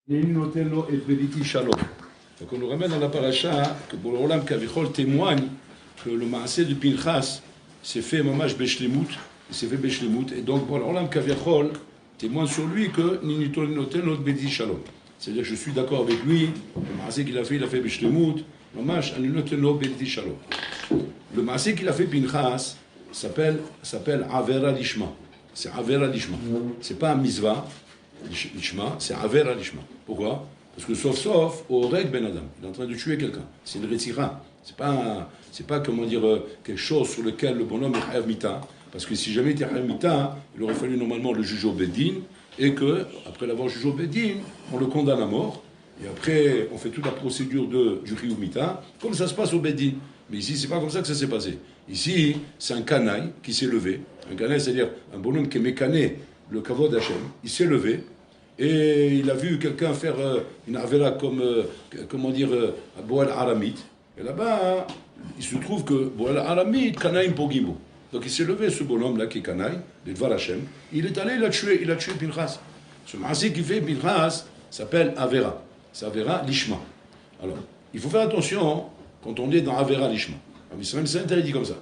Donc on nous ramène dans la paracha que Boréolam Kavichol témoigne que le maasé de Pinchas s'est fait mamash beshlemut, il s'est fait beshlemut, et donc Boréolam Kavichol témoigne sur lui que Ninitol notel not bedi shalom. C'est-à-dire que je suis d'accord avec lui, le maasé qu'il a fait beshlemut, mamash aninotel not bedi shalom. Le maasé qu'il a fait Pinchas s'appelle Avera Lishma. C'est Avera Lishma. C'est pas un misva. Lishma, c'est Avera Lishma. Pourquoi? Parce que sauf au Reg Ben Adam, il est en train de tuer quelqu'un. C'est une Retzira. C'est pas comment dire, quelque chose sur lequel le bonhomme est Hayav Mita. Parce que si jamais il était Hayav Mita, il aurait fallu normalement le juger au Beddin, et que, après l'avoir jugé au Beddin, on le condamne à mort, et après on fait toute la procédure du Riyou Mita, comme ça se passe au Beddin. Mais ici, c'est pas comme ça que ça s'est passé. Ici, c'est un canaille qui s'est levé. Un canaille, c'est-à-dire un bonhomme qui est mécané le kavod Hashem. Il s'est levé et il a vu quelqu'un faire une avera comme, Boal Aramit. Et là-bas, il se trouve que Boal Aramit, Kanaïm Pogimbo. Donc il s'est levé, ce bonhomme-là qui est canaille, le Dvar Hashem. Il est allé, il a tué Pinchas. Ce maasé qui fait Pinchas s'appelle Avera. C'est Avera Lishma. Alors, il faut faire attention quand on est dans Avera Lishma. En Israël, c'est interdit comme ça.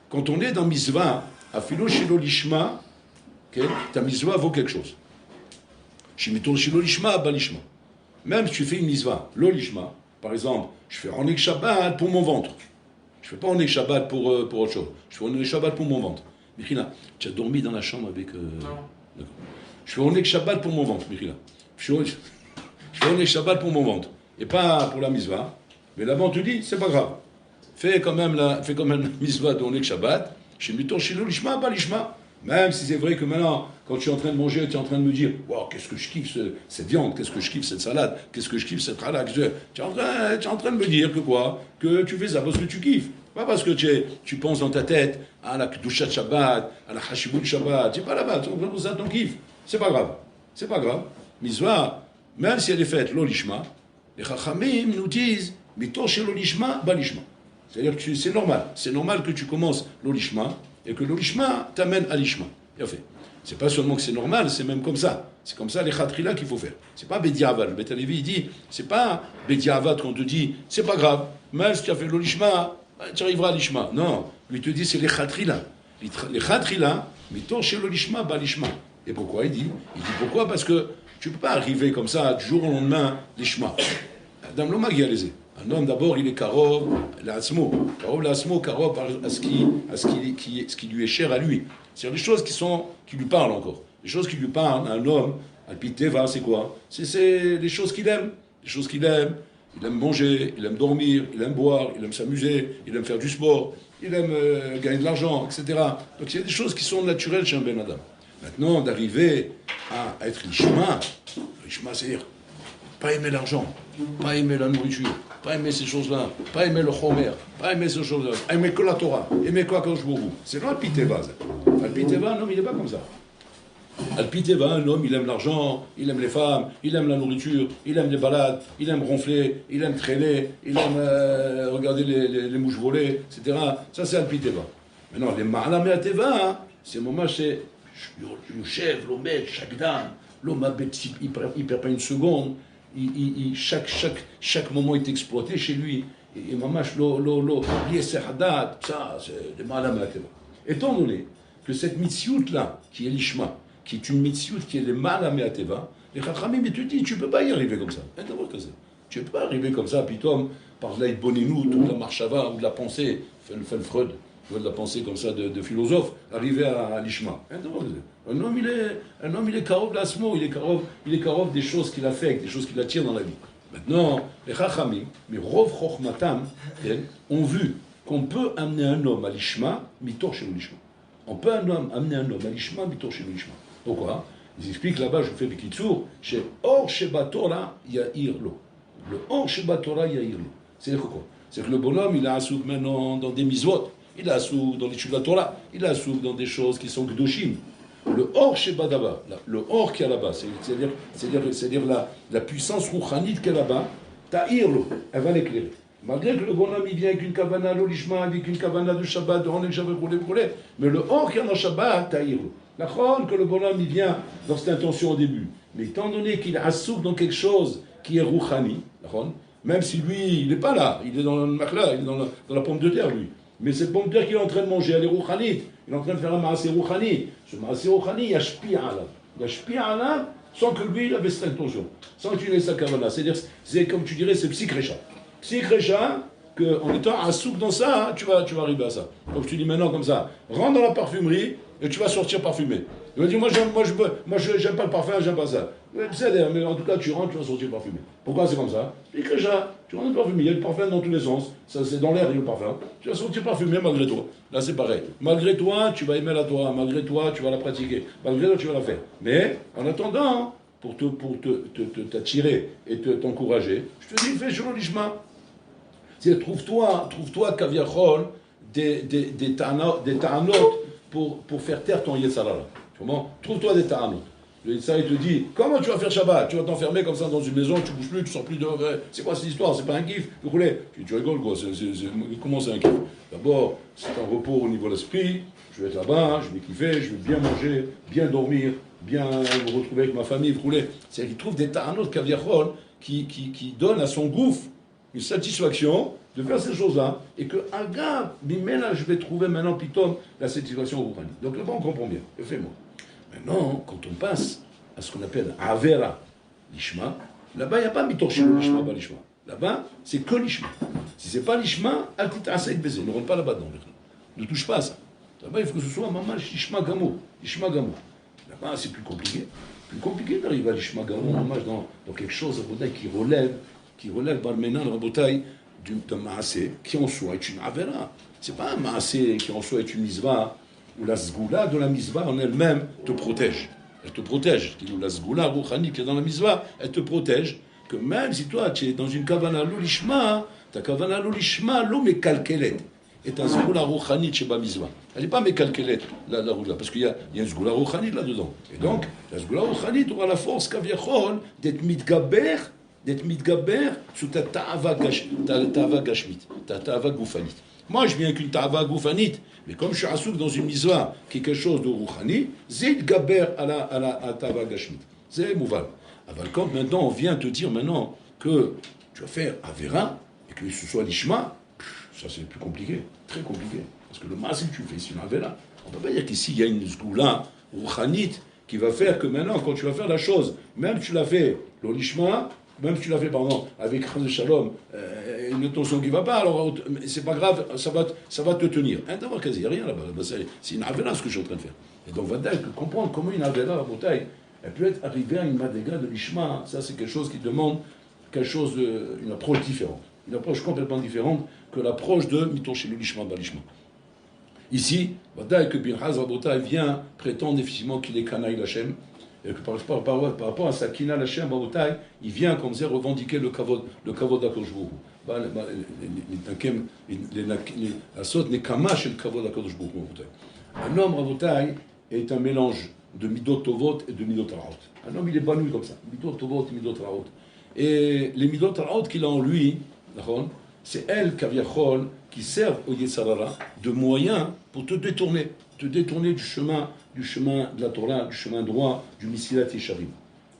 Quand on est dans Misva, Afilo Shilo Lishma, ta misva vaut quelque chose. Même si tu fais une misva, lo lishma, par exemple, je fais Onek Shabbat pour mon ventre. Je ne fais pas Onek Shabbat pour autre chose. Je fais Onek Shabbat pour mon ventre. Michila, tu as dormi dans la chambre avec. Non. D'accord. Je fais Onek Shabbat pour mon ventre, Michila. Je fais Onek Shabbat pour mon ventre. Et pas pour la misva. Mais là-bas, on te dit, c'est pas grave. Fais quand même la misva d'Onek Shabbat. Chez Mitor Shilo Lishma, pas Lishma. Même si c'est vrai que maintenant, quand tu es en train de manger, tu es en train de me dire « Wow, qu'est-ce que je kiffe cette viande, qu'est-ce que je kiffe cette salade, qu'est-ce que je kiffe cette halak ?» Tu es en train de me dire que quoi? Que tu fais ça parce que tu kiffes. Pas parce que tu penses dans ta tête à la Kedushat Shabbat, à la Hashibut Shabbat. Tu n'es pas là-bas, tu es en train de ça ton kiff. C'est pas grave. C'est pas grave. Misva, même si elle est faite l'olishma, les Chachamim nous disent « Mito chez l'olishma, balishma ». C'est-à-dire que c'est normal. C'est normal que tu commences l'olishma et que l'olishma t'amène à l'ishma. Bien fait. C'est pas seulement que c'est normal, c'est même comme ça. C'est comme ça les khatrila qu'il faut faire. C'est pas Bediavad. Le Beth Alevi, il dit, c'est pas Bediavad qu'on te dit, c'est pas grave, même si tu as fait l'olishma, tu arriveras à l'ishma. Non, lui te dit, c'est les khatrila. Les khatrila, mais ton chez l'olishma, bah l'ishma. Et pourquoi il dit pourquoi? Parce que tu peux pas arriver comme ça, du jour au lendemain, l'ishma. Adam Loma Gialese. Un homme, d'abord, il est karov l'asmo. Karov l'asmo, karov à ce qui lui est cher à lui. C'est des choses qui lui parlent encore. Les choses qui lui parlent à un homme, Alpiteva, c'est quoi? C'est les choses qu'il aime. Les choses qu'il aime. Il aime manger, il aime dormir, il aime boire, il aime s'amuser, il aime faire du sport, il aime gagner de l'argent, etc. Donc il y a des choses qui sont naturelles chez un Ben Adam. Maintenant, d'arriver à être l'ishma, c'est-à-dire pas aimer l'argent, pas aimer la nourriture, pas aimer ces choses-là, pas aimer le chomer, pas aimer ces choses-là, aimer que la Torah, aimer quoi quand je vous. C'est non Alpiteva. Alpiteva, un homme, il n'est pas comme ça. Alpiteva, un homme, il aime l'argent, il aime les femmes, il aime la nourriture, il aime les balades, il aime ronfler, il aime traîner, il aime regarder les mouches voler, etc. Ça, c'est Alpiteva. Maintenant, les Ma'alameateva, c'est moment, c'est le chef, l'homme, chaque dame, l'homme, il perd pas une seconde. Chaque moment est exploité chez lui. Et mamash ça, c'est des malamateva. Étant donné que cette mitziout-là, qui est l'ishma, qui est une mitziout qui est les malamateva, les chachamim, ils te disent, tu ne peux pas y arriver comme ça. Tu ne peux pas arriver comme ça, puis toi, par de la boninout, ou de la marchava, ou de la pensée, fait le Freud, de la pensée comme ça de philosophe, arriver à l'ishma. Un homme, il est karov l'asmo, il est karov des choses qu'il affecte, des choses qui l'attirent dans la vie. Maintenant, les chachamim, mais rov chochmatam, ont vu qu'on peut amener un homme à l'ishma, mitor chez l'ishma. On peut amener un homme à l'ishma, mitor chez l'ishma. Pourquoi? Ils expliquent là-bas, je vous fais Bekitsour, chez Or Sheba Torah Ya'ir Lo. Le Or Sheba Torah Ya'ir Lo. C'est-à-dire quoi? C'est que le bonhomme, il a un souk maintenant dans des misvot, il a un souk dans l'étude de la Torah, il a un souk dans des choses qui sont gdoshim. Le Or Sheba Daba, le Or qui est là-bas, c'est-à-dire la puissance rouchanite qui est là-bas, Ta'ir Lo, elle va l'éclairer. Malgré que le bonhomme, il vient avec une kavana l'olishma, avec une kavana de Shabbat, de Onek Shabbat, mais le Or qui est dans Shabbat, Ta'ir Lo. La chône, que le bonhomme il vient dans cette intention au début. Mais étant donné qu'il a souk dans quelque chose qui est rouhani, même si lui, il n'est pas là, il est dans le makhla, il est dans la pomme de terre, lui. Mais cette pomme de terre qu'il est en train de manger, elle est rouhani. Il est en train de faire un maasé rouhani. Ce maasé rouhani, il y a shpi'a alav. Il y a shpi'a alav sans que lui, il avait cette intention. Sans qu'il ait sa kavana. C'est-à-dire, c'est comme tu dirais, c'est psychrécha. Psychrécha, qu'en étant à souk dans ça, tu vas arriver à ça. Donc tu dis maintenant comme ça, rentre dans la parfumerie et tu vas sortir parfumé. Il va dire, moi j'aime pas le parfum, j'aime pas ça. Mais en tout cas, tu rentres, tu vas sortir parfumé. Pourquoi c'est comme ça? Psychrécha, tu rentres parfumé, il y a du parfum dans tous les sens. Ça, c'est dans l'air, il y a le parfum. Tu vas sortir parfumé malgré toi. Là, c'est pareil. Malgré toi, tu vas aimer la Torah. Malgré toi, tu vas la pratiquer. Malgré toi, tu vas la faire. Mais, en attendant, pour t'attirer et t'encourager, je te dis, fais Shelo Lishma. Trouve-toi Kaviachol des ta'anot pour faire taire ton Yetzarara. Comment? Trouve-toi des ta'anot. Le Yetzarara te dit, comment tu vas faire Shabbat? Tu vas t'enfermer comme ça dans une maison, tu bouges plus, tu sors plus de... C'est quoi cette histoire? C'est pas un kiff? Tu rigoles quoi? Comment c'est un kiff? D'abord, c'est un repos au niveau de l'esprit. Je vais être là-bas, je vais kiffer, je vais bien manger, bien dormir, bien me retrouver avec ma famille, C'est-à-dire qu'il trouve des ta'anot Kaviachol qui donnent à son gouffre une satisfaction de faire ces choses-là, et que Aga, Bimena, je vais trouver maintenant Pitom la satisfaction au Rouhani. Donc là-bas on comprend bien, fais-moi. Maintenant, quand on passe à ce qu'on appelle Avera Lishma, là-bas il n'y a pas Mitoshilo Lishma, pas Lishma. Là-bas, c'est que Lishma. Si c'est pas Lishma, Altit Asaïd Bézé, ne rentre pas là-bas dedans. Ne touche pas à ça. Là-bas, il faut que ce soit Mamash Lishma Gamo. Lishma Gamo. Là-bas, c'est plus compliqué. Plus compliqué d'arriver à Lishma Gamo, Mamash dans quelque chose qui relève Barmenan Rabotai d'un maasé qui en soi est une avera. C'est pas un maasé qui en soi est une misva où la sgoula de la misva en elle-même te protège. Elle te protège. La sgoula rouchani qui est dans la misva, elle te protège. Que même si toi tu es dans une kavana l'olishma, ta kavana l'olishma l'eau mekalkelet. Et ta sgoula rouchani chez ba misva. Elle n'est pas mekalkelet la roula parce qu'il y a une sgoula rouchani là-dedans. Et donc la sgoula rouchani aura la force kaviachol d'être mitgaber sous ta ta'ava gashmit, ta ta'ava goufanit. Moi, je viens qu'une ta'ava goufanit, mais comme je suis assouk dans une misva qui est quelque chose de rouchani, zid gaber à la ta'ava gashmit. C'est mouval. Aval quand maintenant on vient te dire maintenant que tu vas faire avera et que ce soit l'ishma, ça c'est plus compliqué, très compliqué. Parce que le mas que tu fais, c'est une avera. On ne peut pas dire qu'ici il y a une sgoula rouchanit qui va faire que maintenant, quand tu vas faire la chose, même tu l'as fait l'olishma, même si tu l'as fait, pardon, avec Chaz Shalom, une intention qui ne va pas, alors c'est pas grave, ça va te tenir. D'abord, il n'y a rien là-bas. C'est une avera ce que je suis en train de faire. Et donc, va comprendre comment une avera, elle peut être arrivée à une madéga de l'ishma. Ça, c'est quelque chose qui demande une approche différente. Une approche complètement différente que l'approche de Mitoshelu l'ishma balishma. Ici, que Binhaz Rabotai vient prétendre effectivement qu'il est Kanaï Lachem. Et que par rapport à sa kina Lachem Baotai, il vient comme ça revendiquer le kavod d'Akadosh Baruch Hu. La sorte n'est kamash le kavod d'Akadosh Baruch Hu. Un homme Rabotai est un mélange de midot tovot et de midot raot. Un homme il est banni comme ça, midot tovot et midot raot. Et les midot raot qu'il a en lui, c'est elle kaviachol qui servent au Yetzarara de moyen pour te détourner du chemin de la Torah, du chemin droit, du Misilat Yesharim.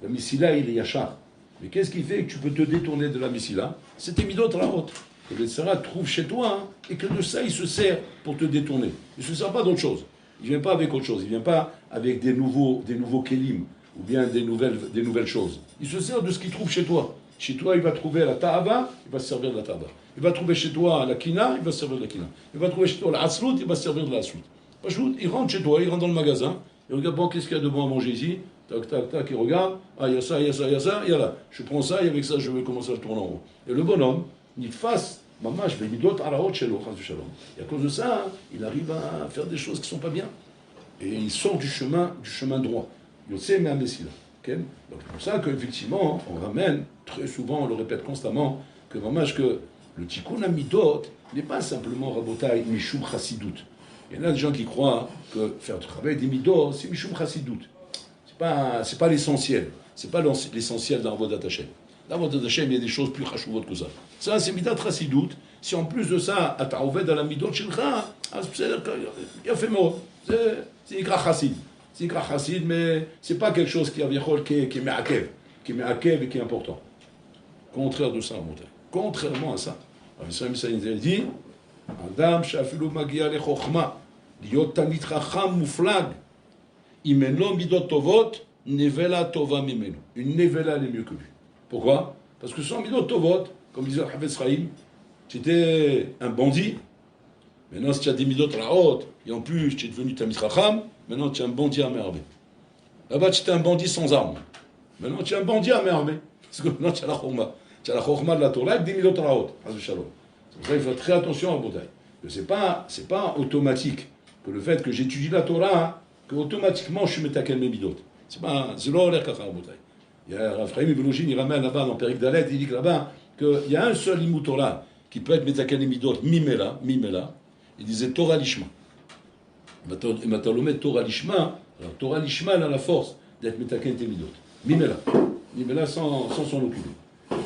Le Misilat, il est Yachar. Mais qu'est-ce qui fait que tu peux te détourner de la Misilat? C'est tes midot raot. Que le Yetzarara trouve chez toi, et que de ça, il se sert pour te détourner. Il ne se sert pas d'autre chose. Il ne vient pas avec autre chose. Il ne vient pas avec des nouveaux kelim, ou bien des nouvelles choses. Il se sert de ce qu'il trouve chez toi. Chez toi, il va trouver la ta'ava, il va se servir de la ta'ava. Il va trouver chez toi la kina, il va se servir de la kina. Il va trouver chez toi la aslout, il va se servir de la aslout. Il rentre chez toi, il rentre dans le magasin, il regarde, bon, qu'est-ce qu'il y a de bon à manger ici? Tac, tac, tac, il regarde, il y a ça, il y a ça, il y a ça, il y a là. Je prends ça, et avec ça, je vais commencer à tourner en rond. Et le bonhomme, il fasse, maman, je vais lui donner à la haute chez l'eau, et à cause de ça, il arrive à faire des choses qui ne sont pas bien. Et il sort du chemin droit. Il sait, mais un messie là. Donc c'est pour ça qu'effectivement, on ramène très souvent, on le répète constamment, que le tikkun amidot n'est pas simplement rabotai mishum chassidut. Il y en a des gens qui croient que faire du travail des midot, c'est mishum chassidut. C'est pas l'essentiel. C'est pas l'essentiel d'un avodat Hashem. L'avodat Hashem, il y a des choses plus chashuvot que ça. Ça, c'est midat chassidut. Si en plus de ça, t'as ouvert dans la midot shilcha, c'est-à-dire qu'il y a fait mort. C'est ikra chassid. c'est un chassid, mais c'est pas quelque chose qui est me'akev, qui est me'akev et qui est important. Contraire de ça, Rabotai. Contrairement à ça. Alors, il dit, Adam shafilu magia le chokhma, liot tamid chacham muflag, imeno midot tovot, nevela tova mimenu. Une nevela elle est mieux que lui. Pourquoi? Parce que sans midot tovot, comme disait Havetz Chaim, tu étais un bandit. Maintenant, si tu as des midot raot, et en plus tu es devenu tamid chacham, maintenant tu es un bandit à main armée. Là-bas, tu étais un bandit sans armes. Maintenant, tu es un bandit à main armée. Parce que maintenant, tu as la chokhma. Tu as la chokhma de la Torah avec des midot raot. C'est pour ça qu'il faut faire très attention à Botaï. C'est pas automatique que le fait que j'étudie la Torah, que automatiquement je suis metaken mes midot. C'est pas l'air kachar Botaï. Il y a Raphaël Ibn il ramène là-bas dans Périk Dalet, il dit là-bas qu'il y a un seul limut Torah qui peut être metaken mes midot, mimela. Il disait Torah lishma. Et maintenant le met Torah lishma. Alors Torah lishma elle a la force d'être metaken tes midot. Mimela sans s'en occuper.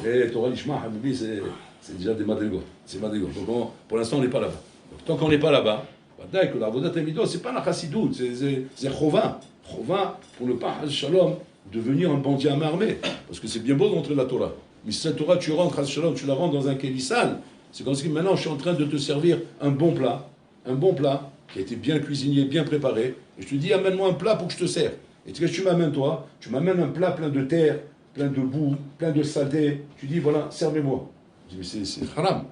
Et Torah lishma, Habibi, c'est déjà des madrigos. C'est madrigos. Donc pour l'instant, on n'est pas là-bas. Donc, tant qu'on n'est pas là-bas, que la Avodat Hamidot, c'est pas la chassidoute, c'est chova. Chova pour ne pas, shalom, devenir un bandit à main armée. Parce que c'est bien beau d'entrer la Torah. Mais si cette Torah, tu rentres, shalom, tu la rentres dans un kélissal, c'est comme si maintenant je suis en train de te servir un bon plat qui a été bien cuisiné, bien préparé. Et je te dis, amène-moi un plat pour que je te sers. Et qu'est-ce que tu m'amènes, toi? Tu m'amènes un plat plein de terre, plein de boue, plein de saleté. Tu dis, voilà, servez-moi. Je dis, mais c'est haram.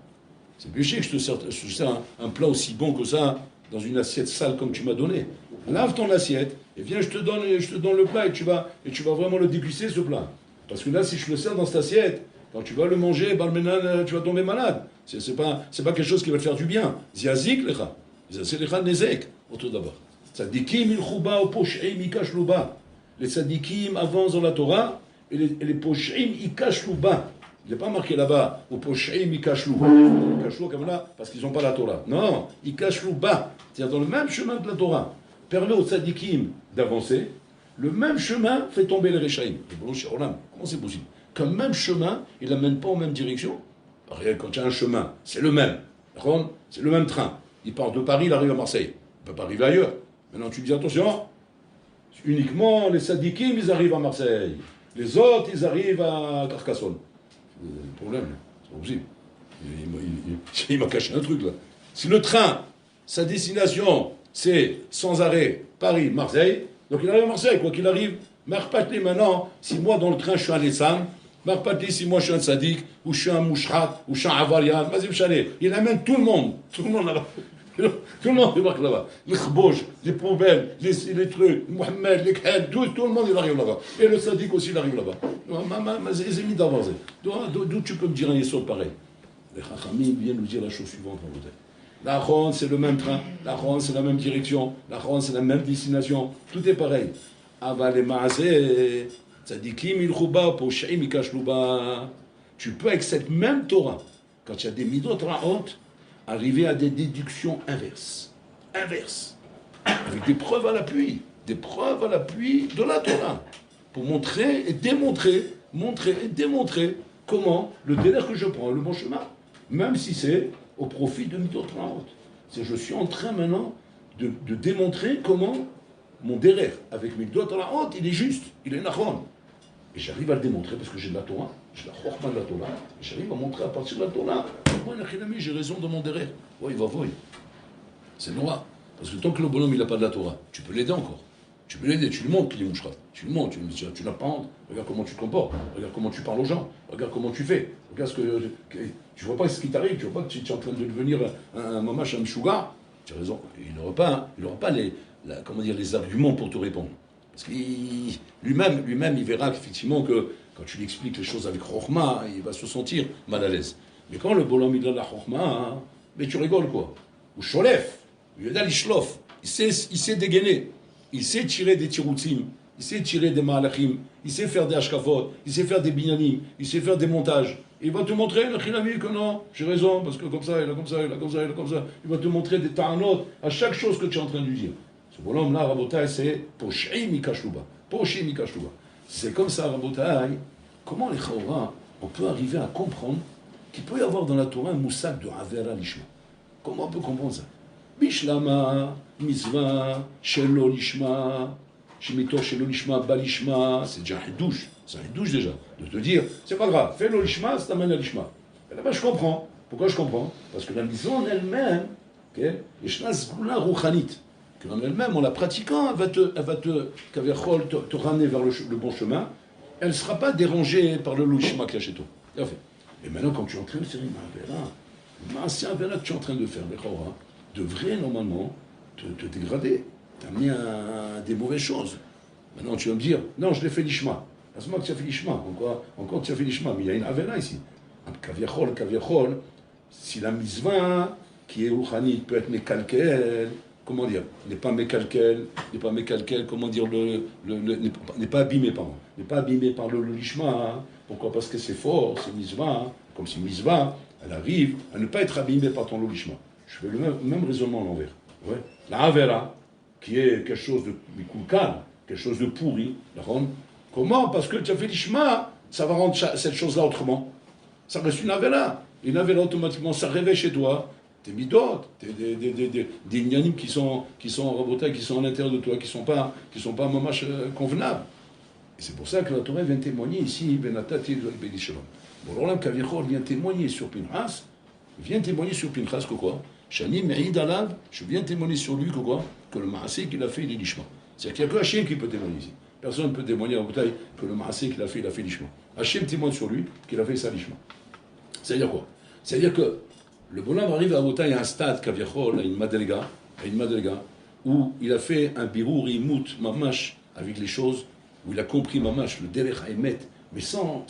C'est péché que je te sers un plat aussi bon que ça dans une assiette sale comme tu m'as donné. Lave ton assiette et viens, je te donne le plat et tu vas vraiment le déguster, ce plat. Parce que là, si je le sers dans cette assiette, quand tu vas le manger, balmenan, tu vas tomber malade. C'est pas quelque chose qui va te faire du bien. Ziazik lecha. C'est lecha nezek. Autre d'abord. Tzadikim ilchuba ou posh'im ikashluba. Les tzadikim avancent dans la Torah et les posh'im ikashluba. Il n'est pas marqué là-bas, au posh'im ikashlou. Ikashlou comme là, parce qu'ils n'ont pas la Torah. Non, ikashlou bas. C'est-à-dire dans le même chemin de la Torah. Permet aux tzadikim d'avancer. Le même chemin fait tomber les rechaïm. Comment c'est possible? Qu'un même chemin, il n'amène pas en même direction. Quand il y a un chemin, c'est le même. C'est le même train. Il part de Paris, il arrive à Marseille. Il ne peut pas arriver ailleurs. Maintenant, tu dis attention, uniquement les tzadikim, ils arrivent à Marseille. Les autres, ils arrivent à Carcassonne. Le problème, c'est pas possible. Il m'a caché un truc là. Si le train, sa destination, c'est sans arrêt Paris-Marseille, donc il arrive à Marseille, quoi qu'il arrive. Marpatli maintenant, si moi dans le train je suis un Nessam, Marpatli si moi je suis un Tzadik, ou je suis un Mouchrat, ou je suis un Avarian, Mazim Chalet, il amène tout le monde là-bas. Tout le monde débarque là-bas. Les khbouj, les poubelles, les trucs, Mohamed, les khed, tout le monde il arrive là-bas. Et le sadique aussi il arrive là-bas. C'est mis d'avancer. D'où tu peux me dire un yesod pareil? Les Chachamim viennent nous dire la chose suivante. La Ron, c'est le même train. La Ron, c'est la même direction. La Ron, c'est la même destination. Tout est pareil. Aval et Maaseh, tzadikim ilchuba, posh'im ikashluba. Tu peux avec cette même Torah, quand il y a des midot ra'ot, arriver à des déductions inverses. Avec des preuves à l'appui. Des preuves à l'appui de la Torah. Pour montrer et démontrer, comment le délai que je prends, le bon chemin, même si c'est au profit de midot ra'ot. C'est je suis en train maintenant de démontrer comment mon délai avec midot ra'ot, il est juste, il est nachon. Et j'arrive à le démontrer parce que j'ai de la Torah, j'ai la chorma de la Torah, et j'arrive à montrer à partir de la Torah, moi, j'ai raison de mon derrière. Oui, il va voir. C'est noir. Parce que tant que le bonhomme il n'a pas de la Torah, tu peux l'aider encore. Tu peux l'aider, tu lui montres qu'il est mouchra. Tu lui montres, tu l'as pas honte. Regarde comment tu te comportes, regarde comment tu parles aux gens, regarde comment tu fais. Regarde tu vois pas ce qui t'arrive, tu vois pas que tu es en train de devenir un mamash, un chouga. Tu as raison. Il n'aura pas les arguments pour te répondre. Parce que lui-même, il verra qu'effectivement, que quand tu lui expliques les choses avec Chokhma, il va se sentir mal à l'aise. Mais quand le bolom il a la Chokhma, mais tu rigoles quoi. Ou Sholef, il a l'ishlof, il sait dégainer, il sait tirer des tiroutzim, il sait tirer des malachim, il sait faire des ashkafot, il sait faire des binyanim, il sait faire des montages. Et il va te montrer, le chinami, que non, j'ai raison, parce que comme ça, il a comme ça, il a comme ça, il a comme ça. Il va te montrer des ta'anot à chaque chose que tu es en train de lui dire. Ce bonhomme-là, Rabotai, c'est Posh'im Ikashluba. Posh'im Ikashluba. C'est comme ça, Rabotai, comment les Chaora, on peut arriver à comprendre qu'il peut y avoir dans la Torah un moussak de Avera Lishma. Comment on peut comprendre ça? Bishlama, Mitzvah, Shelo Lishma. Shemito chez l'olishma, balishma, c'est déjà un douche. C'est un douche déjà. De te dire, c'est pas grave, fais l'olishma, ça t'amène à l'ishma. Et là-bas, je comprends. Pourquoi je comprends? Parce que la maison en elle-même, Yeshna Zgoula Rouchanit, qu'en elle-même, en la pratiquant, elle va te ramener vers le bon chemin. Elle ne sera pas dérangée par le l'olishma qu'il y a chez toi. Et maintenant, quand tu es en train de faire une avera, c'est un avera que tu es en train de faire, devrait normalement te dégrader, t'amener à des mauvaises choses. Maintenant, tu vas me dire, non, je l'ai fait l'ishma. À ce moment que tu as fait l'ishma, encore tu as fait l'ishma, mais il y a une avera ici. Un kaviachol, si la misva qui est rouchanite peut être mékalkel, comment dire, n'est pas mékalkel, comment dire, n'est pas abîmé, pardon, n'est pas abîmé par le lishma. Pourquoi? Parce que c'est fort, c'est misva, comme si misva, elle arrive à ne pas être abîmée par ton lishma. Je fais le même raisonnement à l'envers. Ouais. La avera, qui est quelque chose de mikulkan, quelque chose de pourri, comment? Parce que tu as fait l'ishma, ça va rendre cette chose-là autrement. Ça reste une avera. Une avera, automatiquement, ça réveille chez toi tes midot, des ignanim qui sont rabotés, qui sont à l'intérieur de toi, qui sont pas mamash convenables. Et c'est pour ça que la Torah vient témoigner ici, Benatati Beni Shalom. Bon, alors là, Kavichor vient témoigner sur Pinchas, que quoi? Shani Me'id Alav, je viens témoigner sur lui que quoi? Que le Maasé qu'il a fait, il est l'ishma. C'est-à-dire qu'il n'y a que Hachem qui peut témoigner ici. Personne ne peut témoigner en bataille que le Maasé qu'il a fait, il a fait l'ishma. Hachem témoigne sur lui qu'il a fait ça l'ishma. C'est-à-dire quoi? C'est-à-dire que le bonhomme arrive à Botaï à un stade, Kaviachol, à une madriga, où il a fait un birour imout, mamash, avec les choses, où il a compris mamash, le derech haemet, mais sans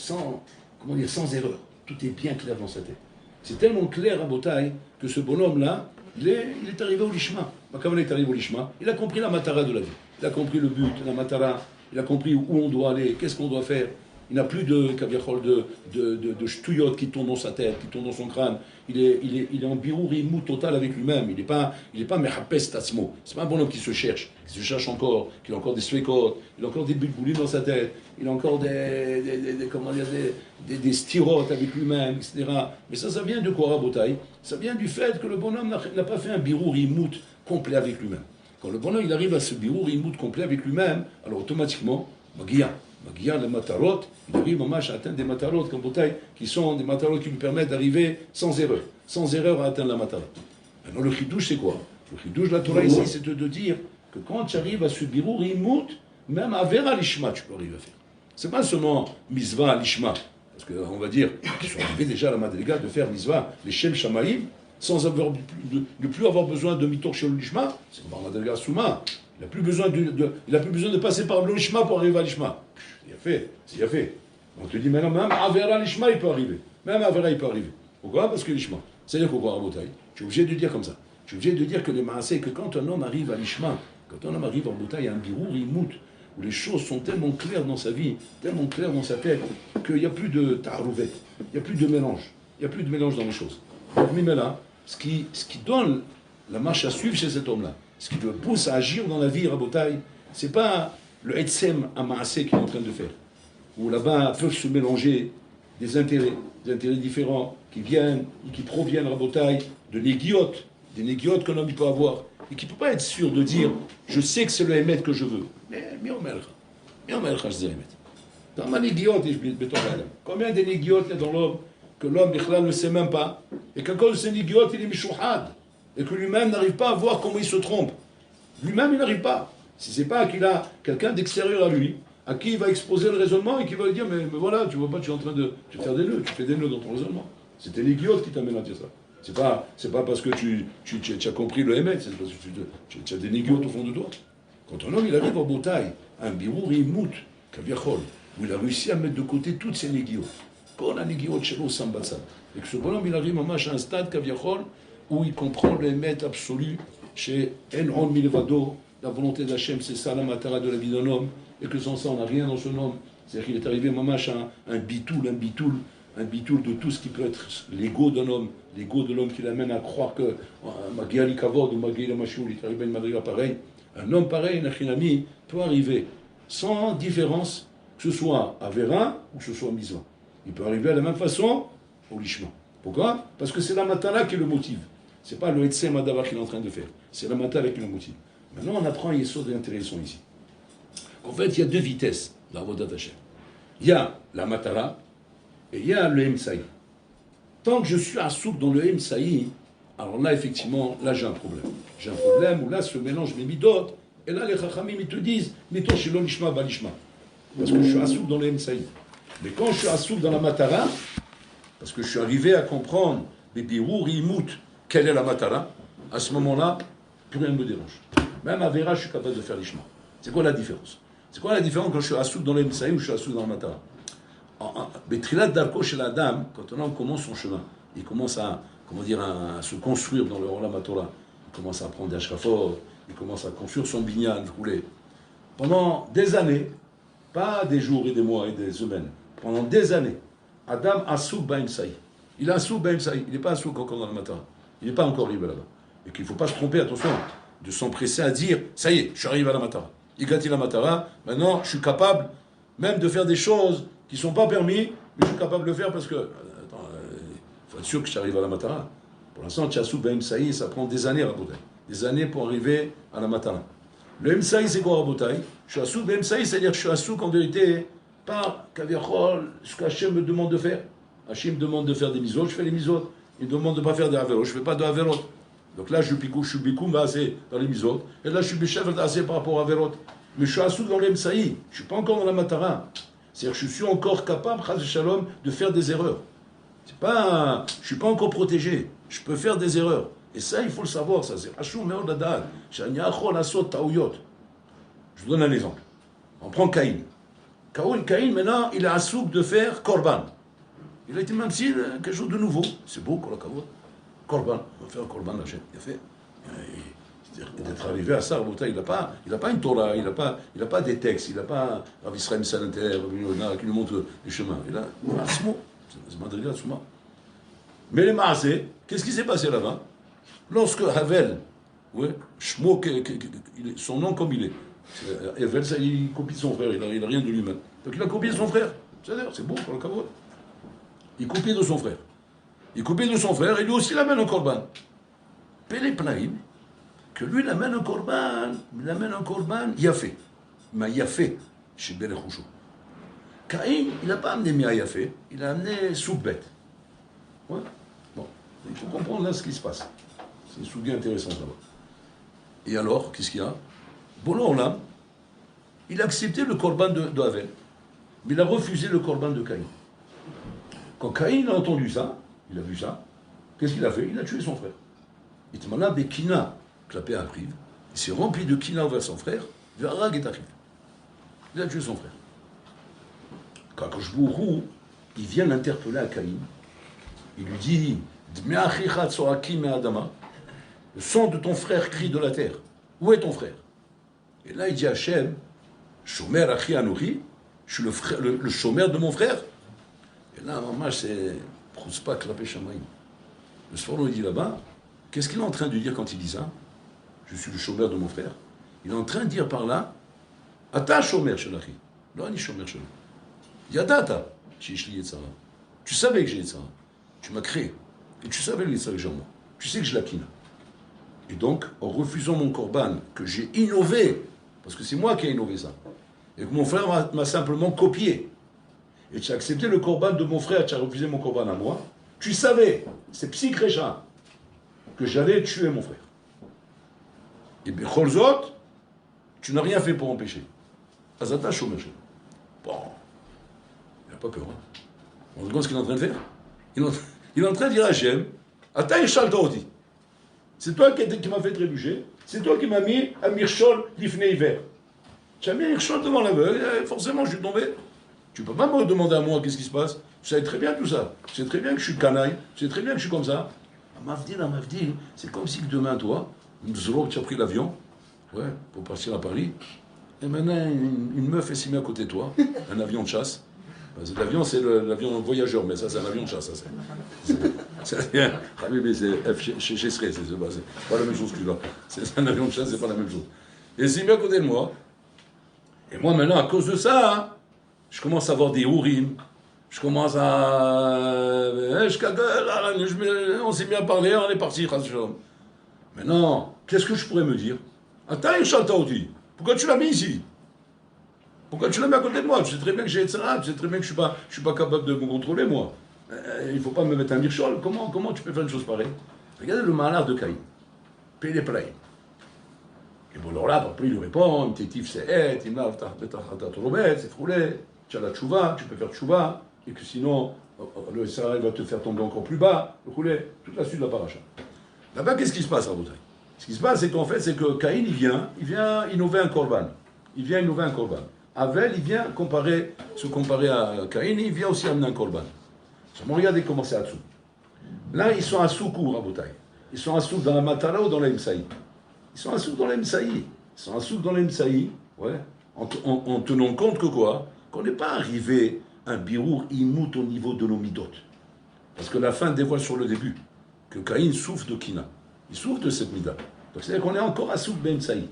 erreur. Tout est bien clair dans sa tête. C'est tellement clair à Botaï que ce bonhomme-là, il est arrivé au lishma. Quand il est arrivé au lishma, il a compris la matara de la vie. Il a compris le but, la matara, il a compris où on doit aller, qu'est-ce qu'on doit faire. Il n'a plus de ch'touillottes qui tournent dans sa tête, qui tournent dans son crâne. Il est en birouri mou total avec lui-même. Il n'est pas mehapes tatsmo. C'est pas un bonhomme qui se cherche encore, qui a encore des swekot, il a encore des bulboulis dans sa tête, il a encore des styrotes avec lui-même, etc. Mais ça vient de quoi, Rabotai? Ça vient du fait que le bonhomme n'a pas fait un birouri mou complet avec lui-même. Quand le bonhomme il arrive à ce birouri mou complet avec lui-même, alors automatiquement, Magia, les matarot, il arrive à atteindre des matarot comme Botaï, qui sont des matarot qui lui permettent d'arriver sans erreur à atteindre la matara. Alors le chidouche c'est quoi? Le chidouche de la Torah ici c'est de dire que quand tu arrives à ce birour imout, même avera l'ishma tu peux arriver à faire. C'est pas seulement misva l'ishma, parce qu'on va dire qu'ils sont arrivés déjà à la madriga de faire misva les shem shamaïm, sans ne plus avoir besoin de mitor chez l'ishma, c'est comme la madriga souma. Il n'a plus besoin de passer par le lishma pour arriver à l'ishma. C'est fait. On te dit maintenant, même Avera l'ishma, il peut arriver. Même Avera, il peut arriver. Pourquoi? Parce que l'ishma. C'est-à-dire quoi, Rabotai? Tu es obligé de dire comme ça. Tu es obligé de dire que les maasé, que quand un homme arrive à l'ishma, quand un homme arrive en Botaï, il y a un birour, il moute, où les choses sont tellement claires dans sa vie, tellement claires dans sa tête, qu'il n'y a plus de ta'arouvet, il n'y a plus de mélange. Il n'y a plus de mélange dans les choses. Mais là, ce qui donne la marche à suivre chez cet homme-là, ce qui le pousse à agir dans la vie, Rabotai, c'est pas le Etsem Amaasé qu'il est en train de faire, où là-bas peuvent se mélanger des intérêts différents qui viennent et qui proviennent, Rabotai, de négiotes, des négiotes qu'un homme peut avoir, et qui ne peut pas être sûr de dire je sais que c'est le Hémet que je veux. Mais je dis Hémet. Dans ma négiote, combien de négiotes il y a dans l'homme que l'homme ne sait même pas, et qu'à cause de ces négiotes, il est mishouhad, et que lui-même n'arrive pas à voir comment il se trompe. Lui-même, il n'arrive pas. Si c'est pas qu'il a quelqu'un d'extérieur à lui, à qui il va exposer le raisonnement et qui va lui dire mais voilà, tu vois pas, tu es en train de faire des nœuds, tu fais des nœuds dans ton raisonnement. C'était l'idiote qui t'amène à dire ça. C'est pas parce que tu as compris le Hémet, c'est parce que tu as des négiotes au fond de toi. Quand un homme il arrive au Botaï, un birour imout, kaviachol, où il a réussi à mettre de côté toutes ses négiotes, quand la négiote chez nous sambatsad, et que ce bonhomme il arrive à un stade kaviachol où il comprend le Hémet absolu chez En Milvado. La volonté d'Hachem, c'est ça la matara de la vie d'un homme, et que sans ça, on n'a rien dans son homme. C'est-à-dire qu'il est arrivé, mamash, à un bitoul de tout ce qui peut être l'ego d'un homme, l'ego de l'homme qui l'amène à croire que Magia Kavod ou Magia Machou, il est arrivé à une madriga pareil. Un homme pareil, Nachinami, peut arriver sans différence, que ce soit Avera ou que ce soit Misva. Il peut arriver à la même façon au Lishma. Pourquoi? Parce que c'est la matara qui le motive. C'est pas le Etsem Adavar qu'il est en train de faire. C'est la matara qui le motive. Maintenant, on apprend un yesod intéressant ici. En fait, il y a deux vitesses dans Avodat Hashem. Il y a la Matara et il y a le Emsaï. Tant que je suis assouk dans le Emsaï, alors là, effectivement, là, j'ai un problème. J'ai un problème où là, ce mélange mes midot, et là, les Chachamim, ils te disent, mettons chez l'Olishma, Balishma. Parce que je suis assouk dans le Emsaï. Mais quand je suis assouk dans la Matara, parce que je suis arrivé à comprendre, les birour, imout, quelle est la Matara, à ce moment-là, plus rien ne me dérange. Même à Vera, je suis capable de faire l'Ishma. C'est quoi la différence? C'est quoi la différence quand je suis assouk dans le Emsaï ou je suis assouk dans la Matara? Betrilat Darko chez la dame, quand on commence son chemin, il commence à, à se construire dans le Olam Torah, il commence à prendre des ashkafot, il commence à construire son binyan, rouler. Pendant des années, pas des jours et des mois et des semaines, pendant des années, Adam assouk ba'imsaï. Il est assouk ba'imsaï, il n'est pas assouk encore dans le matin, il n'est pas encore arrivé là-bas. Et qu'il ne faut pas se tromper, attention, de s'empresser à dire, ça y est, je suis arrivé à la matara. Il gâtit la matara, maintenant je suis capable même de faire des choses qui ne sont pas permis, mais je suis capable de le faire parce que, attends, il faut être sûr que j'arrive à la matara. Pour l'instant, Tchassou Ben Msaï, ça prend des années à Rabotai. Des années pour arriver à la matara. Le Msaï, c'est quoi Rabotai? Je suis Assou Ben Msaï, c'est-à-dire que je suis Assou en vérité, par Kaviachol, ce qu'Hachem me demande de faire. Hachem me demande de faire des misotes, je fais les misotes. Il me demande de ne pas faire des averot, je ne fais pas de averot. Donc là, je suis bikoum assez dans les misotes, et là, je suis béchef assez par rapport à averot. Mais je suis Assou dans le Msaï, je ne suis pas encore dans la matara. C'est-à-dire que je suis encore capable, chas shalom, de faire des erreurs. Je ne suis pas encore protégé. Je peux faire des erreurs. Et ça, il faut le savoir. Ça, c'est Hashum meod ladad. Shaniachol asot taouyot. Je vous donne un exemple. On prend Caïn. Caïn, maintenant, il est assouk de faire korban. Il a été même si quelque chose de nouveau. C'est beau, kol hakavod. Korban. On va faire un korban, là, il a fait. D'être arrivé à ça, il n'a pas une Torah, il n'a pas des textes, il n'a pas Rav Israël Salanter, qui nous montre les chemins. Il a ce mot, c'est Madrigal Souma. Mais les Maasé, qu'est-ce qui s'est passé là-bas? Lorsque Havel, ouais, Shmo, son nom comme il est, Havel, il copie de son frère, il n'a rien de lui-même. Donc il a copié de son frère. C'est beau pour le Kavod. Il copie de son frère. Il copie de son frère, et lui aussi l'amène au Korban. Pélé Plaïm, que lui il amène un korban yafé. Mais yafé, chez Berechoucho. Caïn, il n'a pas amené Mia yafé, il a amené soubet. Ouais. Bon, il faut comprendre là ce qui se passe. C'est une souga intéressante là-bas. Et alors, qu'est-ce qu'il y a? Bon, là, il a accepté le korban de Havel, mais il a refusé le korban de Caïn. Quand Caïn a entendu ça, il a vu ça, qu'est-ce qu'il a fait? Il a tué son frère. Il te m'a Bekina. La paix arrive, il s'est rempli de kina envers son frère, Verag est arrivé. Il a tué son frère. Quand Koshbourou, il vient l'interpeller à Caïn, il lui dit le sang de ton frère crie de la terre. Où est ton frère? Et là il dit à Hachem, Shomer Achi Anouri, je suis le chômeur de mon frère. Et là, maman, c'est Prouspa Klapé Shamaïm. Le Sforno il dit là-bas, qu'est-ce qu'il est en train de dire quand il dit ça? Je suis le chômeur de mon frère. Il est en train de dire par là, Ata chômeur shelachi. Non, ni chômeur shelachi. Yadata, shishli yetzara. Tu savais que j'ai ça. Tu m'as créé. Et tu savais les que j'ai en moi. Tu sais que je l'akina. Et donc, en refusant mon korban, que j'ai innové, parce que c'est moi qui ai innové ça, et que mon frère m'a simplement copié, et tu as accepté le korban de mon frère, tu as refusé mon korban à moi, tu savais, c'est psychrécha, que j'allais tuer mon frère. Et Becholzot, tu n'as rien fait pour empêcher. Azata Shomesh. Bon, il n'a pas peur. Hein. On regarde ce qu'il est en train de faire. Il est en train de dire à Hachem, Ata Yishal Taoti. C'est toi qui m'as fait trébucher, c'est toi qui m'as mis à Mirchol l'Ifne hiver. Tu as mis Mirchol devant l'aveugle, forcément je suis tombé. Tu ne peux pas me demander à moi qu'est-ce qui se passe. Tu sais très bien tout ça. Tu sais très bien que je suis canaille, tu sais très bien que je suis comme ça. Mavdil, c'est comme si demain, toi, tu as pris l'avion, ouais, pour partir à Paris, et maintenant une meuf est s'y met à côté de toi, un avion de chasse. L'avion, c'est l'avion voyageur, mais ça, c'est un avion de chasse. Ça, c'est chez Sré, c'est pas la même chose que là. C'est un avion de chasse, c'est pas la même chose. Et s'y met à côté de moi. Et moi, maintenant, à cause de ça, hein, je commence à avoir des hourim. Je commence à. On s'est mis à parler, on est parti. Maintenant, qu'est-ce que je pourrais me dire? Attends, Chantaudi, pourquoi tu l'as mis ici? Pourquoi tu la mets à côté de moi? Tu sais très bien que j'ai Etzara, tu sais très bien que je suis pas capable de me contrôler, moi. Il ne faut pas me mettre un mirchol. Comment tu peux faire une chose pareille? Regardez le malheur de Caïn. Paye les plaintes. Et bon, alors là, après, il lui répond, Tétif, c'est et, il m'a c'est roulé, tu as la tchouva, tu peux faire tchouva, et que sinon, le Israël va te faire tomber encore plus bas, roulé, toute la suite de la paracha. Là-bas, qu'est-ce qui se passe, Rabotai? Ce qui se passe, c'est qu'en fait, c'est que Caïn, il vient innover un korban. Il vient innover un korban. Avel, il vient se comparer à Caïn, il vient aussi amener un korban. Regardez comment c'est Hatsou. Là, ils sont à Soukou, Rabotai. Ils sont à Souk dans la Matala ou dans la Msaï. Ils sont à Souk dans la Msaï. Ils sont à Souk dans la Msaï, ouais, en tenant compte que quoi? Qu'on n'est pas arrivé à un birour imout au niveau de nos midotes. Parce que la fin dévoile sur le début que Caïn souffre de Kina. Il souffre de cette mida. Donc c'est-à-dire qu'on est encore à Souk Ben Saï.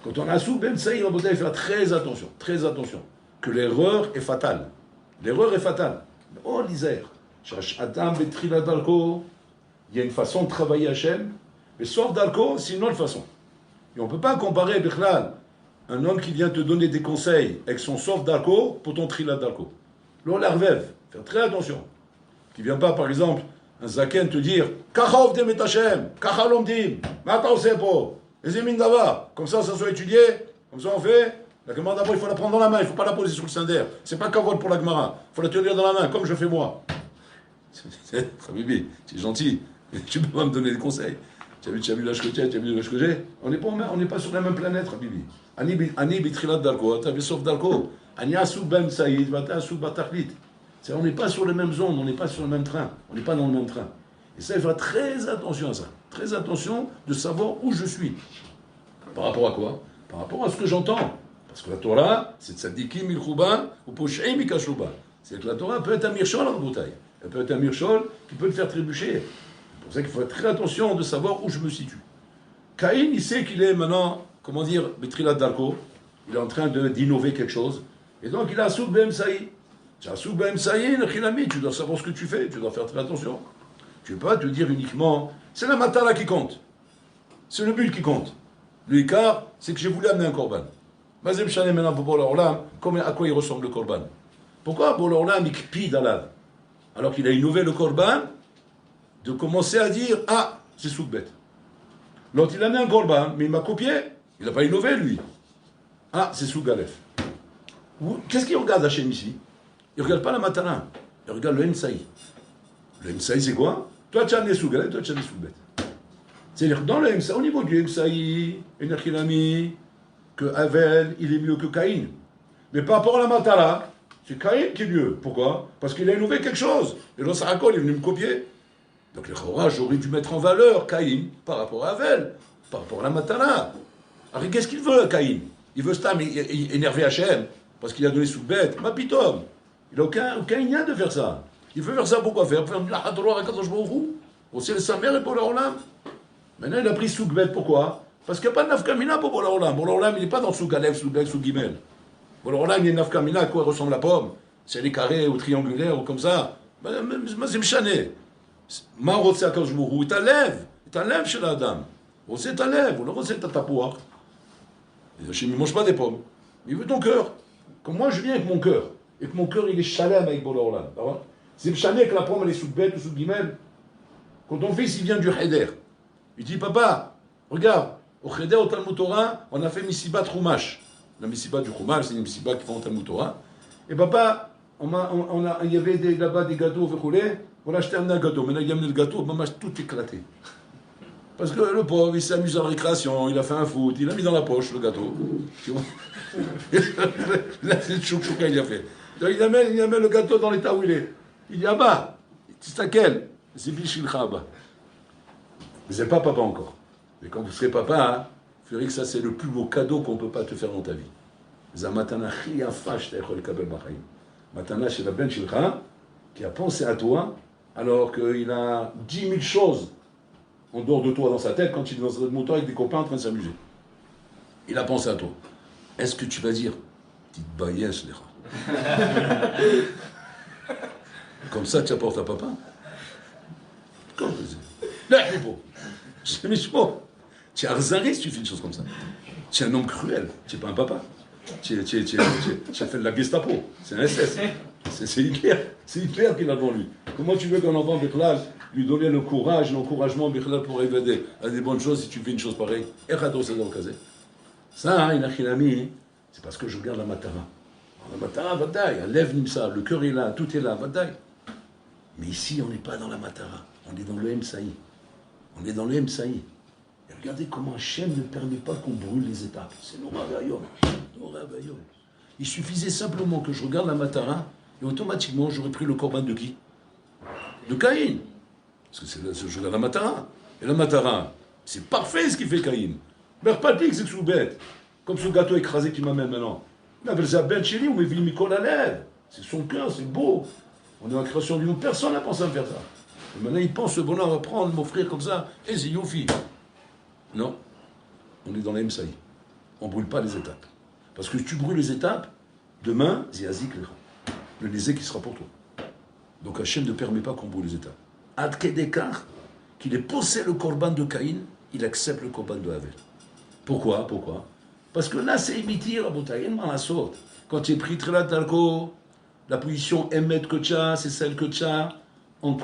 Quand on est à Souk Ben Saï, on doit faire très attention, que l'erreur est fatale. L'erreur est fatale. Oh, l'Isère. Adam Betrila Dalko, il y a une façon de travailler Hachem, mais sauf Dalko, c'est une autre façon. Et on ne peut pas comparer, Bichlal, un homme qui vient te donner des conseils avec son sauf Dalko pour ton Trila Dalko. L'on l'ervève, faire très attention. Qui ne vient pas, par exemple, un zaken te dire Kachov de Metachem, Kachalomdim, Mata Osepo, Ezemin Dava. Comme ça soit étudié, comme ça on fait. La Gemara d'abord, il faut la prendre dans la main, il ne faut pas la poser sur le cinder. C'est pas Kavod pour la Gemara, il faut la tenir dans la main, comme je fais moi. Bibi, c'est gentil, mais tu peux pas me donner des conseils. Tu as vu l'âge que tu as vu l'âge que j'ai. On n'est pas sur la même planète, Bibi. Ani bitrilat dalko, tu as sauf dalko. Ani asou ben saïd, vata asou batachlit. On n'est pas sur les mêmes ondes, on n'est pas sur le même train, on n'est pas dans le même train. Et ça, il faut faire très attention à ça. Très attention de savoir où je suis. Par rapport à quoi? Par rapport à ce que j'entends. Parce que la Torah, c'est tzadikim milchouba ou posh'im mikashouba. C'est que la Torah peut être un mirchol en bouteille. Elle peut être un mirchol qui peut le faire trébucher. C'est pour ça qu'il faut faire très attention de savoir où je me situe. Caïn, il sait qu'il est maintenant, comment dire, Betrilat Darko. Il est en train d'innover quelque chose. Et donc, il a Souk Bem Saï. Tu as Souk Bem Saï, le Khilami. Tu dois savoir ce que tu fais. Tu dois faire très attention. Tu ne peux pas te dire uniquement, c'est la matala qui compte. C'est le but qui compte. Le Icar, c'est que j'ai voulu amener un korban. Mazem Shanem maintenant pour Bola Olam, à quoi il ressemble le korban? Pourquoi Bola Olam il kpide alav? Alors qu'il a innové le korban, de commencer à dire ah, c'est soukbet. L'autre il a amené un korban, mais il m'a copié, il n'a pas innové lui. Ah, c'est sougalef. Qu'est-ce qu'il regarde Hachem ici? Il ne regarde pas la matana, il regarde le Msaï. Le Msaï c'est quoi? Toi tu as amené sougalef, toi tu as amené soukbet. C'est-à-dire dans le Msaï, au niveau du Msaï, Enerchilami, que Avel, il est mieux que Caïn. Mais par rapport à la matala, c'est Caïn qui est mieux. Pourquoi? Parce qu'il a innové quelque chose. Et le Sarakol est venu me copier. Donc les Chorah, j'aurais dû mettre en valeur Caïn par rapport à Avel, par rapport à la matala. Alors qu'est-ce qu'il veut, Caïn? Il veut Stam énerver Hachem parce qu'il a donné sous bête. Ma pitom. Il n'a aucun lien de faire ça. Il veut faire ça pourquoi faire? Pour faire la hadroa à Kadosh Baruch Hu. C'est le Samer et pour le Olam. Maintenant il a pris sous bête. Pourquoi? Parce qu'il n'y a pas de nafkamina pour Bola Olam. Bola Olam, il n'est pas dans sous Galef, sous Bel, sous Gimel. Bola Olam, il y a une nafkamina à quoi ressemble la pomme. C'est les carrés ou triangulaires ou comme ça. Mais c'est m'chané. Ma rotse à Kajmourou, il t'enlève chez la dame. Rotse t'enlève, ou le rotse t'atapouar. Il ne mange pas des pommes. Il veut ton cœur. Comme moi, je viens avec mon cœur. Et que mon cœur, il est chalem avec Bola Olam. C'est m'chané que la pomme, elle est sous Bel ou sous Gimel. Quand ton fils, il vient du Heder, il dit, papa, regarde, au Cheder, au Talmud Torah, on a fait Missibat Chumash. La Missibat du Chumash, c'est une Missibat qui fait au Talmud Torah. Et papa, il y avait là-bas des gâteaux, on a acheté un gâteau. Maintenant, il a amené le gâteau, maman, tout éclaté. Parce que le pauvre, il s'est amusé à la récréation, il a fait un foot, il a mis dans la poche le gâteau. Là, c'est le chouk-chouka, il a fait. Donc, il amène le gâteau dans l'état où il est. Il dit, ah bah, c'est laquelle? C'est Bichilcha, bah. Vous n'êtes pas papa encore. Mais quand vous serez papa, hein, vous verrez que ça c'est le plus beau cadeau qu'on ne peut pas te faire dans ta vie. Zamatana chiyafash ta'echol kabel b'chaim. Matana chez la ben shilcha, qui a pensé à toi, alors qu'il a 10 000 choses en dehors de toi dans sa tête quand il est dans un moteur avec des copains en train de s'amuser. Il a pensé à toi. Est-ce que tu vas dire, petite baïesse, les rats? Comme ça tu apportes à papa? Comme là, c'est Mishmo. Tu es arzaré si tu fais une chose comme ça. Tu es un homme cruel. Tu n'es pas un papa. Tu as fait de la Gestapo, c'est un SS. C'est Hitler. C'est Hitler qui l'a devant lui. Comment tu veux qu'un enfant, Bichlal, lui donner le courage, l'encouragement, Bichlal, pour évader à des bonnes choses si tu fais une chose pareille? Ça, il a c'est parce que je regarde la Matara. La Matara, Vadaï, lève Nimsa, le cœur est là, tout est là, Vadaï. Mais ici, on n'est pas dans la Matara, on est dans le Emsaï. On est dans le Emsaï. Et regardez comment Hachem ne permet pas qu'on brûle les étapes. C'est Nora Bayom. Il suffisait simplement que je regarde la Matara et automatiquement j'aurais pris le corban de qui? De Caïn. Parce que je regarde la Matara. Et la Matara, c'est parfait ce qu'il fait Caïn. Merpatik, c'est que sous bête. Comme ce gâteau écrasé qui m'amène maintenant. Mais avec sa bête chez lui, on me vit Mikol à lèvres. C'est son cœur, c'est beau. On est en création du monde, personne n'a pensé à me faire ça. Et maintenant, il pense, ce bonheur va prendre, m'offrir comme ça, et c'est Youfi. Non, on est dans la Msaï. On ne brûle pas les étapes. Parce que si tu brûles les étapes, demain, Ziazik le lésé qui sera pour toi. Donc Hachem ne permet pas qu'on brûle les étapes. Ad Kedekar, qu'il ait posé le korban de Caïn, il accepte le korban de Havel. Pourquoi? Parce que là, c'est imitir, la saute. Quand tu es pris Trilat Talko, la position Emet que tu as, c'est celle que tu as en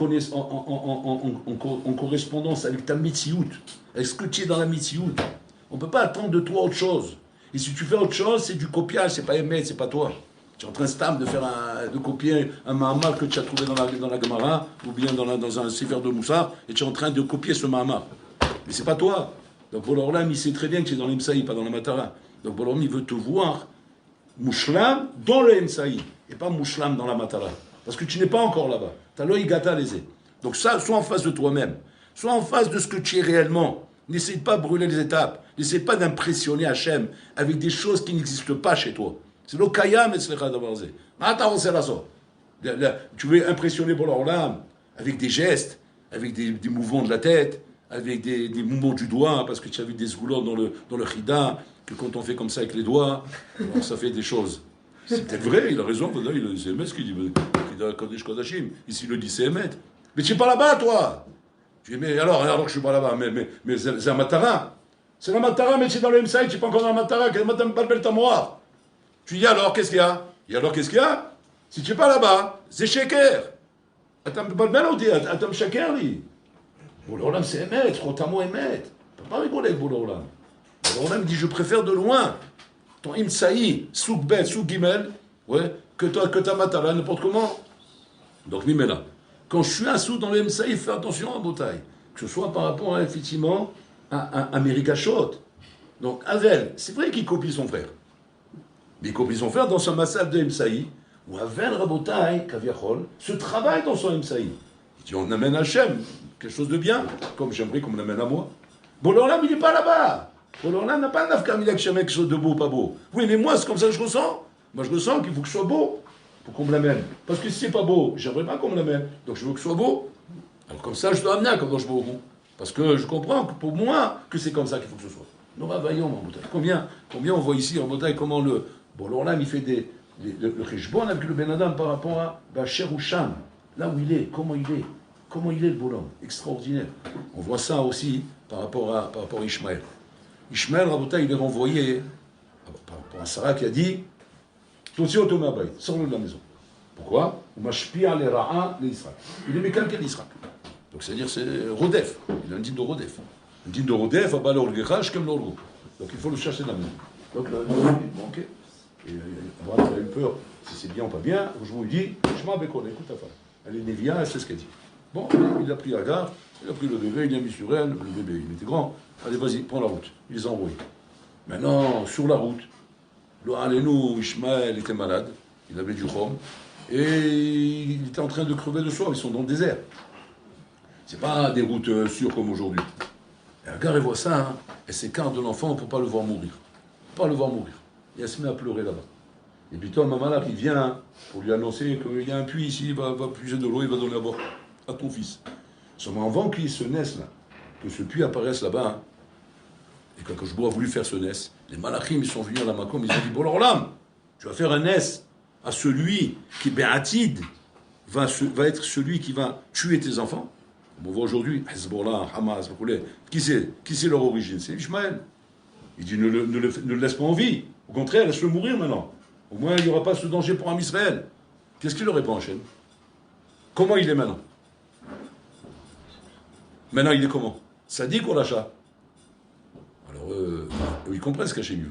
correspondance avec ta Mitziout. Est-ce que tu es dans la Mitziout? On ne peut pas attendre de toi autre chose. Et si tu fais autre chose, c'est du copiage, c'est pas Emet, c'est pas toi. Tu es en train de copier un Mahamar que tu as trouvé dans la Gemara, ou bien dans un Sefer de Moussar, et tu es en train de copier ce Mahamar. Mais c'est pas toi. Donc Boloram, il sait très bien que tu es dans l'Emsaï, pas dans la Matara. Donc Boloram, il veut te voir Mouchlam dans le Emsaï, et pas Mouchlam dans la Matara. Parce que tu n'es pas encore là-bas. Tu as l'œil gâta lésé. Donc ça, sois en face de toi-même. Sois en face de ce que tu es réellement. N'essaye pas de brûler les étapes. N'essaye pas d'impressionner Hachem avec des choses qui n'existent pas chez toi. C'est le Kayam et Slecha Davarze. Tu veux impressionner Boloram avec des gestes, avec des mouvements de la tête, avec des mouvements du doigt, parce que tu as vu des zoulots dans le Chida, que quand on fait comme ça avec les doigts, alors ça fait des choses. C'est peut-être vrai, il a raison, c'est Emet ce qu'il dit, Kodesh Kodashim. Ici, il le dit, c'est Emet. Mais tu n'es pas là-bas, toi. Tu dis, mais alors que je ne suis pas là-bas, mais c'est un Matara. C'est la Matara, mais tu es dans le Msaï, tu n'es pas encore dans la Matara, que Madame Balbel Tamoar. Tu dis, alors, qu'est-ce qu'il y a? Et alors, qu'est-ce qu'il y a? Si tu n'es pas là-bas, c'est Sheker. Attends, Balbel, on dit, attends, Sheker, lui. Boulolam, c'est Emet, Rotamo Emet. Tu ne peux pas rigoler avec Boulolam. Boulolam dit, je préfère de loin ton Imsaï, Souk Bet, Souk Gimel, ouais, que ta Matara, n'importe comment. Donc, Mimela. Quand je suis un sou dans le Imsaï, fais attention à Botaï. Que ce soit par rapport, à, effectivement, à Merikachot. Donc, Avel, c'est vrai qu'il copie son frère. Mais il copie son frère dans son massacre de Imsaï, où Avel Rabotaï, Kaviachol, se travaille dans son Imsaï. Il dit, on amène Hachem, quelque chose de bien, comme j'aimerais qu'on me l'amène à moi. Bololam, il n'est pas là-bas. Bololam n'a pas un afkamil avec quelque chose de beau, pas beau. Oui, mais moi, c'est comme ça que je ressens. Moi, je ressens qu'il faut que ce soit beau pour qu'on me l'amène. Parce que si c'est pas beau, j'aimerais pas qu'on me l'amène. Donc je veux que ce soit beau. Alors comme ça, je dois amener un quand je vais au bout. Parce que je comprends que pour moi, que c'est comme ça qu'il faut que ce soit. Nous vaillons en Botaï. Combien on voit ici en Botaï comment le Bololam, il fait le Khishbon avec le Ben Adam par rapport à Bacher ou Sham. Là où il est, comment il est le Bololam. Extraordinaire. On voit ça aussi par rapport à Ishmaël. Ishmaël, Rabotai, il est renvoyé par rapport à Sarah qui a dit sors-le de la maison. Pourquoi? Il est mécanique d'Israël. Donc c'est-à-dire c'est Rodef. Il a un digne de Rodef. Un digne de Rodef, à Balorgecha, comme l'orgo. Donc il faut le chercher de la maison. Donc le bon, ok. Et Abraham a eu peur, si c'est bien ou pas bien. Je vous dis, je m'appelle, écoute ta femme. Elle est Névia, elle sait ce qu'elle dit. Bon, il a pris Agar, il a pris le bébé, il l'a mis sur elle, le bébé, il était grand. Allez, vas-y, prends la route. Il les a envoyés. Maintenant, sur la route, nous, Ishmaël était malade, il avait du chom, et il était en train de crever de soif, ils sont dans le désert. C'est pas des routes sûres comme aujourd'hui. Et Agar, elle voit ça, hein, elle s'écarte de l'enfant pour pas le voir mourir. Pas le voir mourir. Et elle se met à pleurer là-bas. Et puis toi, maman là, il vient pour lui annoncer qu'il y a un puits ici, il va puiser de l'eau, il va donner à boire à ton fils. Seulement avant qu'il se naisse là, que ce puits apparaisse là-bas, hein, et quand Joshua a voulu faire ce nes, les malachim ils sont venus à la Makom, ils ont dit, bon alors là, tu vas faire un nes à celui qui, Béatid, va être celui qui va tuer tes enfants. On voit aujourd'hui, Hezbollah, Hamas, qui c'est leur origine? C'est Ishmaël. Il dit ne le laisse pas en vie. Au contraire, laisse-le mourir maintenant. Au moins, il n'y aura pas ce danger pour un Israël. Qu'est-ce qu'il leur répond, Hachem? Comment il est maintenant? Maintenant, il est comment? Sadique ou rachat? Alors, ils comprennent ce qu'Hachem veut.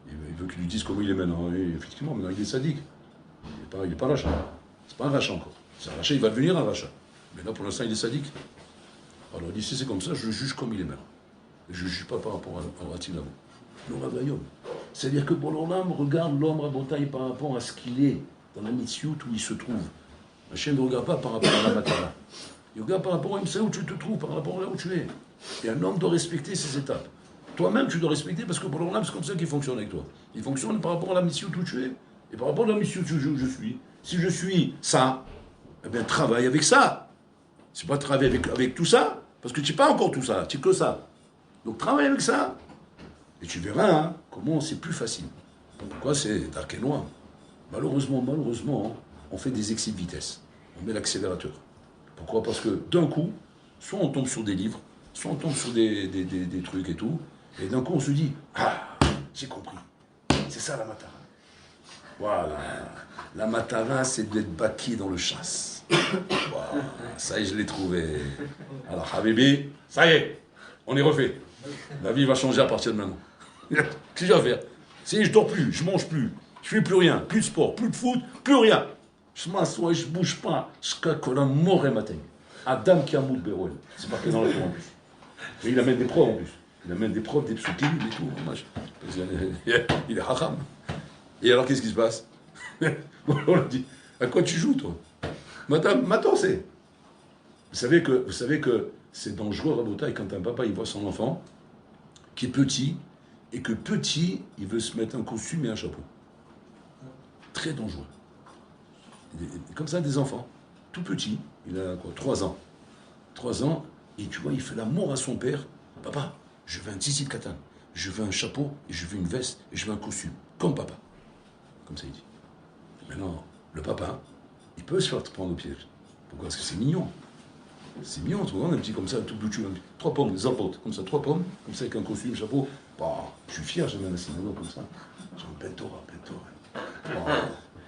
Il veut qu'ils lui disent comment il est maintenant. Et effectivement, maintenant, il est sadique. Il n'est pas rachat. C'est pas un rachat encore. C'est un rachat, il va devenir un rachat. Mais là, pour l'instant, il est sadique. Alors, il dit, si c'est comme ça, je le juge comme il est maintenant. Je ne juge pas par rapport à Ratilamo. Le Ravayom. C'est-à-dire que pour l'homme, regarde l'homme Rabotaï par rapport à ce qu'il est, dans la Mitziout où il se trouve. Hachem ne regarde pas par rapport à la Matara. Il regarde par rapport à où tu te trouves, par rapport à là où tu es. Et un homme doit respecter ses étapes. Toi-même, tu dois respecter, parce que pour l'homme, c'est comme ça qu'il fonctionne avec toi. Il fonctionne par rapport à la Mitziout où tu es, et par rapport à la Mitziout où je suis. Si je suis ça, eh bien, travaille avec ça. C'est pas travailler avec tout ça, parce que tu n'es pas encore tout ça, tu n'es que ça. Donc travaille avec ça. Et tu verras hein, comment c'est plus facile. Pourquoi c'est dark et noir? Malheureusement, on fait des excès de vitesse. On met l'accélérateur. Pourquoi? Parce que d'un coup, soit on tombe sur des livres, soit on tombe sur des trucs et tout, et d'un coup on se dit, ah, j'ai compris. C'est ça la matara. Voilà. La matara, c'est d'être baki dans le chasse. Voilà. Ça y est, je l'ai trouvé. Alors, Habibi, ça y est, on est refait. La vie va changer à partir de maintenant. Qu'est-ce que je vais faire? Si je dors plus, je mange plus, je fais plus rien, plus de sport, plus de foot, plus rien. Je m'assois et je bouge pas jusqu'à que la mort m'atteigne. Adam qui a mout Berouel. C'est marqué dans le Coran en plus. Mais il amène des preuves en plus. Il amène des preuves, des psukim et tout. Il est haram. Et alors qu'est-ce qui se passe? On lui dit, à quoi tu joues toi? Madame, maintenant c'est. Vous savez que c'est dangereux, Rabotaï, quand un papa il voit son enfant qui est petit et que petit, il veut se mettre un costume et un chapeau. Très dangereux. Comme ça, des enfants, tout petit, il a quoi, 3 ans. 3 ans, et tu vois, il fait l'amour à son père. Papa, je veux un tzitzit katan, je veux un chapeau, et je veux une veste, et je veux un costume. Comme papa. Comme ça, il dit. Maintenant, le papa, il peut se faire prendre au piège. Pourquoi? Parce que c'est mignon. C'est mignon, tu vois, un petit comme ça, tout boutu, 3 pommes, des apôtres, comme ça, 3 pommes, comme ça, avec un costume, chapeau. Bah, je suis fier, j'aime un synagogue comme ça. J'ai un pentora.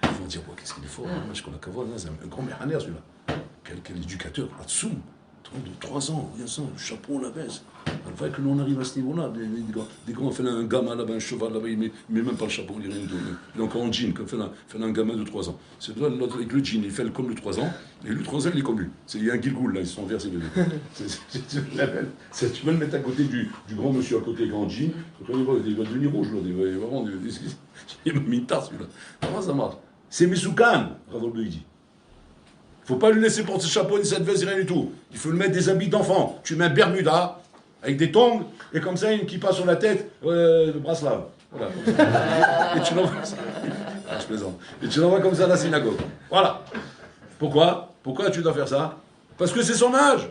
Ils vont dire, qu'est-ce qu'il est fort, je connais qu'à voir, c'est un grand méhaner celui-là. Quel éducateur, Hatsoum, de 3 ans, il y a ça, le chapeau, la veste. Alors, vrai que nous on arrive à ce niveau-là, des grands, on fait un gamin là-bas, un cheval là-bas, il met même pas le chapeau, il est encore en jean, comme fait un gamin de 3 ans. C'est l'autre avec le jean, il fait comme le 3 ans, et lui 3 ans, il est comme lui. Il y a un Gilgoul là, ils sont versés de tu peux le mettre à côté du grand monsieur à côté, grand jean, il va devenir rouge là, il m'a mis une tasse celui-là. Comment ça marche? C'est Messoukan, Ravolbe il dit. Il ne faut pas lui laisser porter ce chapeau ni cette veste, rien du tout. Il faut lui mettre des habits d'enfant. Tu mets un Bermuda avec des tongs et comme ça une kippa sur la tête, le bracelet. Voilà. Et tu l'envoies. Ah, je plaisante. Et tu l'envoies comme ça à la synagogue. Voilà. Pourquoi tu dois faire ça? Parce que c'est son âge.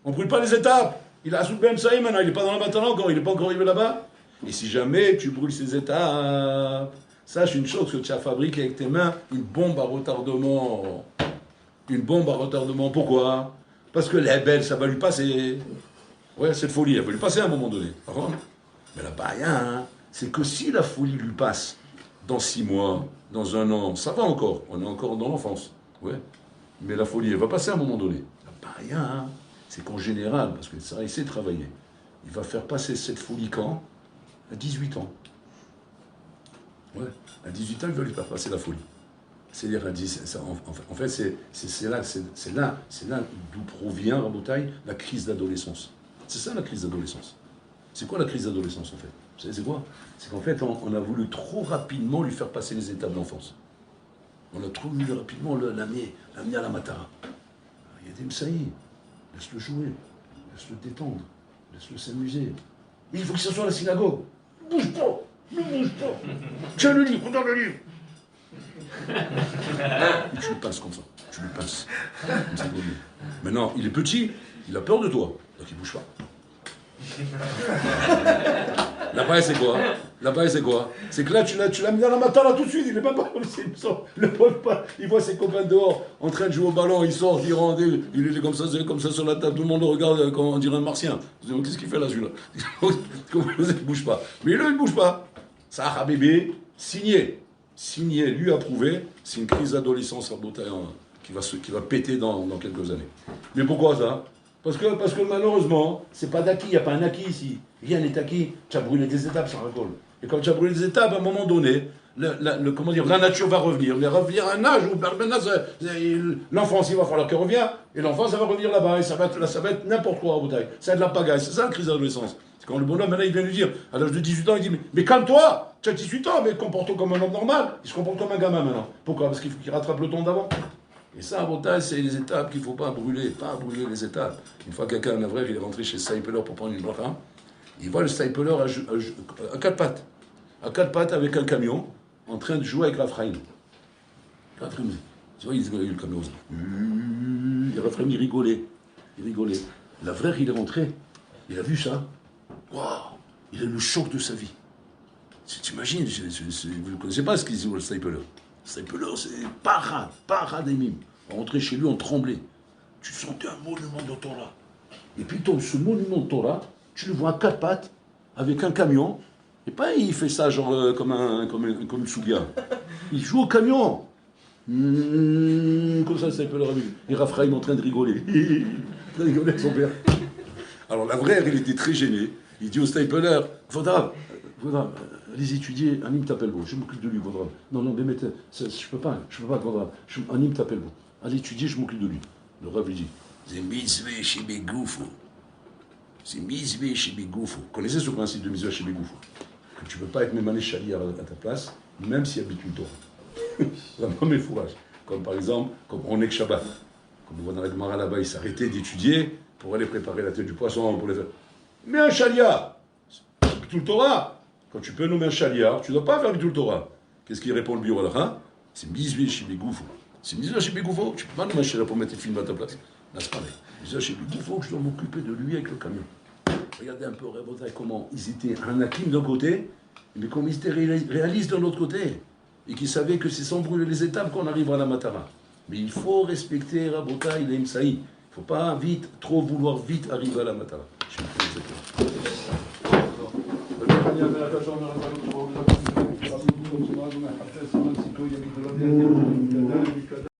On ne brûle pas les étapes. Il a soudé même ça et maintenant il n'est pas dans la bataille encore. Il n'est pas encore arrivé là-bas. Et si jamais tu brûles ces étapes, sache une chose que tu as fabriqué avec tes mains, une bombe à retardement. Une bombe à retardement. Pourquoi? Parce que les belles, ça va lui passer. Ouais, cette folie, elle va lui passer à un moment donné. Mais la baïa, hein, c'est que si la folie lui passe dans 6 mois, dans 1 an, ça va encore. On est encore dans l'enfance. Ouais. Mais la folie, elle va passer à un moment donné. La baïa, hein, c'est qu'en général, parce que ça, il sait travailler, il va faire passer cette folie quand? À 18 ans. Ouais. À 18 ans, il va lui faire passer la folie. C'est-à-dire, en fait, c'est là d'où provient, Rabotaï, la crise d'adolescence. C'est ça la crise d'adolescence. C'est quoi la crise d'adolescence en fait? Vous savez c'est quoi? C'est qu'en fait, on a voulu trop rapidement lui faire passer les étapes d'enfance. On a trop voulu rapidement l'amener à la matara. Il y a des msaïs, laisse-le jouer, laisse-le détendre, laisse-le s'amuser. Et il faut que ce soit à la synagogue. Bouge pas, ne bouge pas. Tiens le livre, regarde le livre. Et tu lui passes comme ça, tu lui passes. Maintenant, il est petit, il a peur de toi, donc il bouge pas. La paille, c'est quoi? La paille, c'est quoi? C'est que là, tu l'as mis dans la matala tout de suite, il est pas bon. Le pauvre pas, il voit ses copains dehors en train de jouer au ballon, il sort, il rentre, il est comme ça sur la table, tout le monde le regarde comme on dirait un martien. Qu'est-ce qu'il fait là, celui-là? Comment il ne bouge pas? Mais là, il ne bouge pas. Ça, Habibé, signé, lui approuvé, c'est une crise d'adolescence qui va péter dans quelques années. Mais pourquoi ça? Parce que malheureusement, c'est pas d'acquis, il n'y a pas un acquis ici. Rien n'est acquis, tu as brûlé des étapes sans récolte. Et quand tu as brûlé des étapes, à un moment donné, comment dire, la nature va revenir. Mais revenir à un âge où l'enfance, il va falloir qu'elle revienne, et l'enfance, ça va revenir là-bas, et ça va être n'importe quoi en bouteille. Ça va être de la pagaille, c'est ça la crise d'adolescence. C'est quand le bonhomme, maintenant, il vient lui dire, à l'âge de 18 ans, il dit, mais calme-toi, tu as 18 ans, mais comporte-toi comme un homme normal. Il se comporte comme un gamin maintenant. Pourquoi? Parce qu'il faut qu'il rattrape le temps d'avant. Et ça, à Botaï, c'est les étapes qu'il ne faut pas brûler les étapes. Une fois quelqu'un, un vrai, il est rentré chez le Stapler pour prendre une bracha, il voit le Stapler à quatre pattes. À quatre pattes avec un camion, en train de jouer avec Raphaël. Raphaël, tu vois, il a eu le camion. Et Raphaël, il rigolait. La vraie, il est rentré. Il a vu ça. Waouh! Il a eu le choc de sa vie. T'imagines, vous ne connaissez pas ce qu'ils disent le Stapler. Le Stapler, c'est paradémime. Rentrer chez lui, on tremblait. Tu sentais un monument de Torah. Et puis, ce monument de Torah, tu le vois à quatre pattes, avec un camion. Et pas, il fait ça genre comme une souga. Il joue au camion. Comme ça, Stapler a vu. Et Raphaël est en train de rigoler. Il rigolait avec son père. Alors, la vraie, il était très gêné. Il dit au Stapler, faudra, allez étudier, Anim t'appelle vous, je m'occupe de lui, faudra. Non, mais mettez, je peux pas, faudra. Anim t'appelle vous. Allez étudier, je m'occupe de lui. Le Rav lui dit, c'est mitzvah chez Begoufo. C'est mitzvah chez Begoufo. Connaissez ce principe de mitzvah chez Begoufo? Que tu ne peux pas être mémané chaliar à ta place, même s'il habite une Torah. Vraiment mes fourrages. Comme par exemple, comme on est que Shabbat. Comme on voit dans la Gemara là-bas, il s'arrêtait d'étudier pour aller préparer la tête du poisson, pour les faire. Mais un chaliar, tout le Torah. Quand tu peux nommer un chaliar, tu ne dois pas faire tout le Torah. Qu'est-ce qu'il répond le bureau là? C'est mitzvah chez Begoufo. C'est mitzvah chez Begoufo. Tu ne peux pas nommer un chaliar pour mettre les films à ta place. Là, c'est pareil. Mitzvah chez Begoufo, je dois m'occuper de lui avec le camion. Regardez un peu comment ils étaient un hakim d'un côté, mais comment ils étaient réalistes de l'autre côté. Et qu'ils savaient que c'est sans brûler les étapes qu'on arrivera à la Matara. Mais il faut respecter Rabotai, les Msaï. Il ne faut pas trop vouloir vite arriver à la Matara. Je